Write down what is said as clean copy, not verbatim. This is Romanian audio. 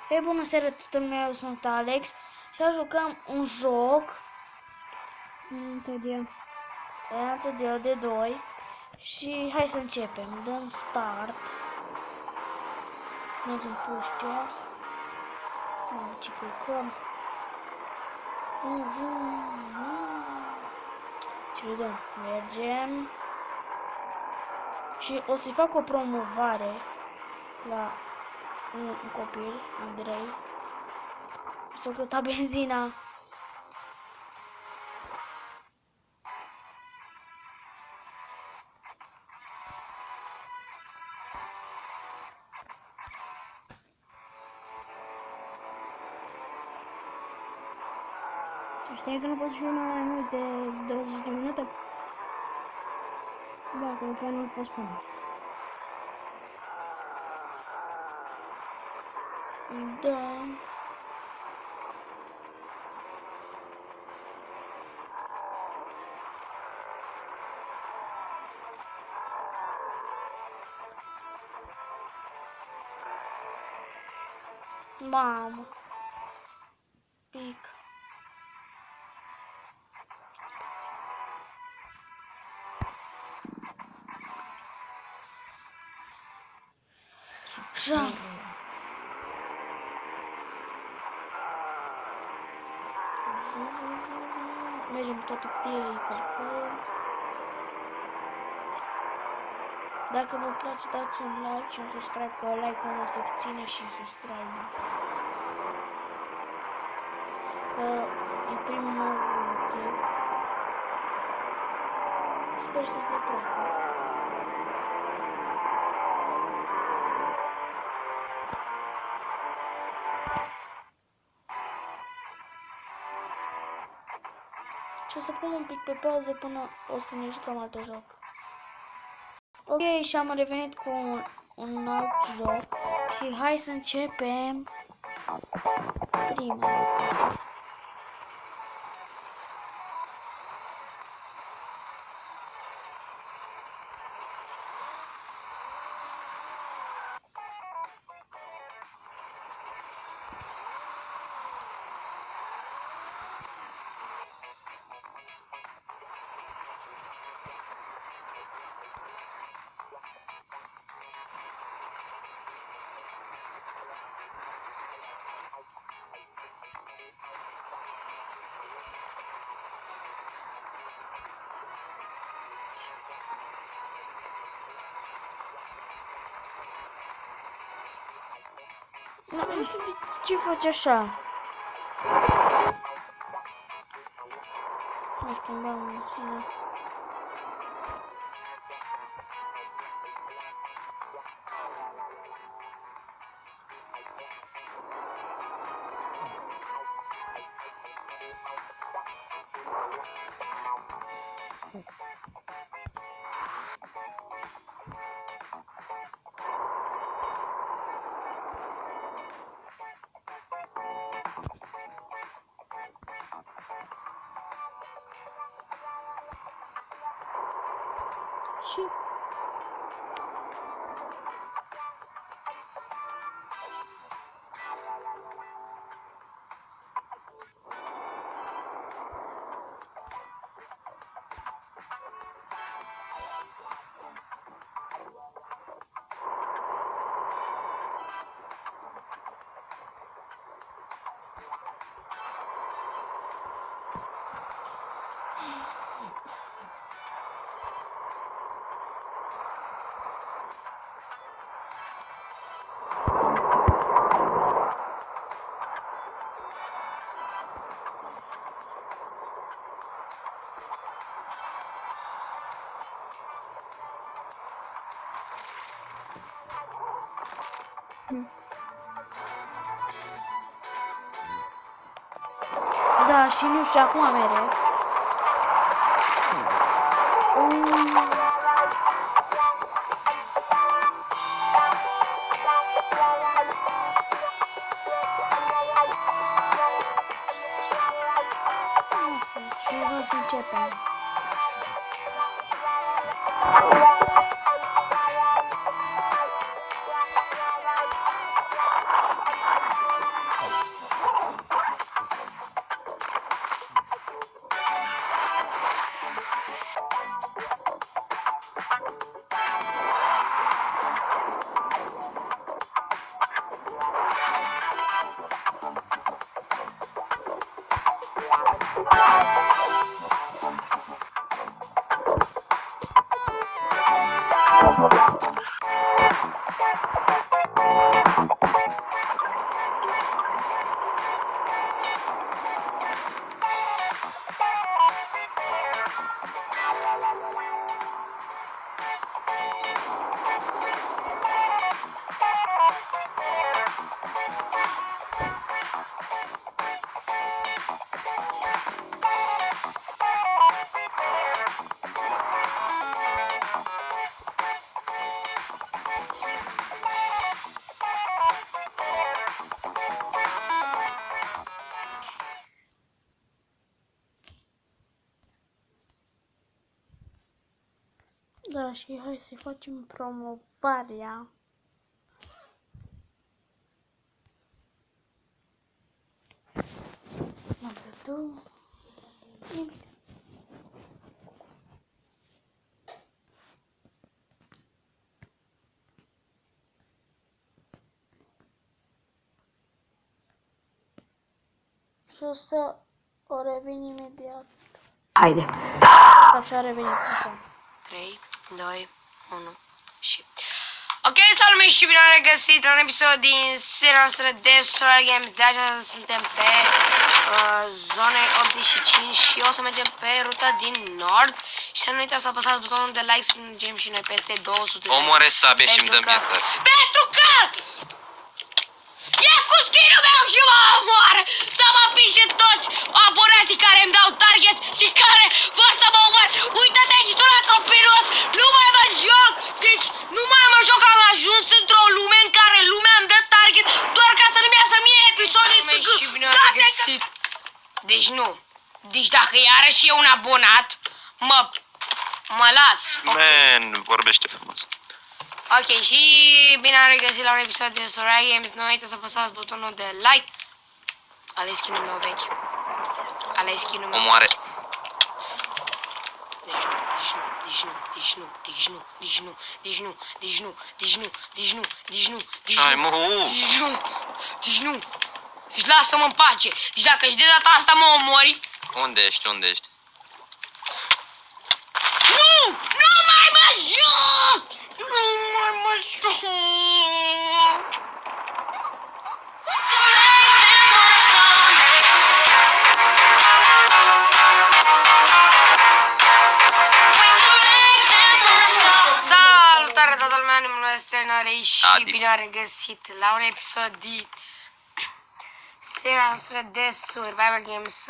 Hei, bună seara tuturor, eu sunt Alex și jucăm un joc TDO de 2 și hai să începem. Dăm start. Mergem puștea. Ce clicăm. Și vedem. Mergem. Și o să-i fac o promovare la un copil, Andrei. S-a căutat benzina. Știi că nu poți filma mai mult de 20 de minute? Da, că după nu-l poți pune. Da. Mamă. Pic. Așa. Mergem toate cutiile pe acolo. Dacă vă place, dați un like și un subscribe, că like-ul o să ține și subscribe. Că e primul meu clip. Sper să vă placă. Și o să pun un pic pe pauză până o să ne jucăm alt joc. Ok, și am revenit cu un alt joc și hai să începem prima. Nu știu ce face așa. Hai schimbăm mențiunea. Și Da, și nu știu, acum mereu. Și hai să începem. Da, și hai să facem promovarea. Mă vedu. Nimic. Și o să o revin imediat. Haide. Așa a revenit. Așa. 3, 2, 1 și... Ok, salut mei și bine am regăsit la un episod din seria noastră de Solar Games. De azi suntem pe zone 85 și o să mergem pe ruta din nord. Și să nu uitați să apăsați butonul de like să mergem și noi peste 200 de... Omoare sabie și îmi dă mietă. Pentru că... E cu skin-ul meu și mă omoară! Să mă pișe toți abonații care îmi dau target și care vor să mă omoare! Uită-te și tu la copilul ăsta! Nu mai mă joc! Deci nu mai mă joc, am ajuns într-o lume în care lumea îmi dă target doar ca să nu-mi iasă mie episoade Și bine am regăsit. Deci nu. Deci dacă e iarăși e un abonat, mă las. Man, vorbește frumos. Ok, și bine am regăsit la un episod de Solar Games. Nu uitați să apăsați butonul de like. Ales skin-ul meu vechi. Ales skin-ul meu. Omoare. Hai mă, Deci nu. Deci lasă-mă în pace. Deci dacă și de data asta mă omori. unde ești, unde ești? Nu! Nu mai mă joc! Nu mai mă joc! Salutare toată lumea, numele este Norei și Adi. bine am regăsit la un episod din seria noastră de Survivor Games.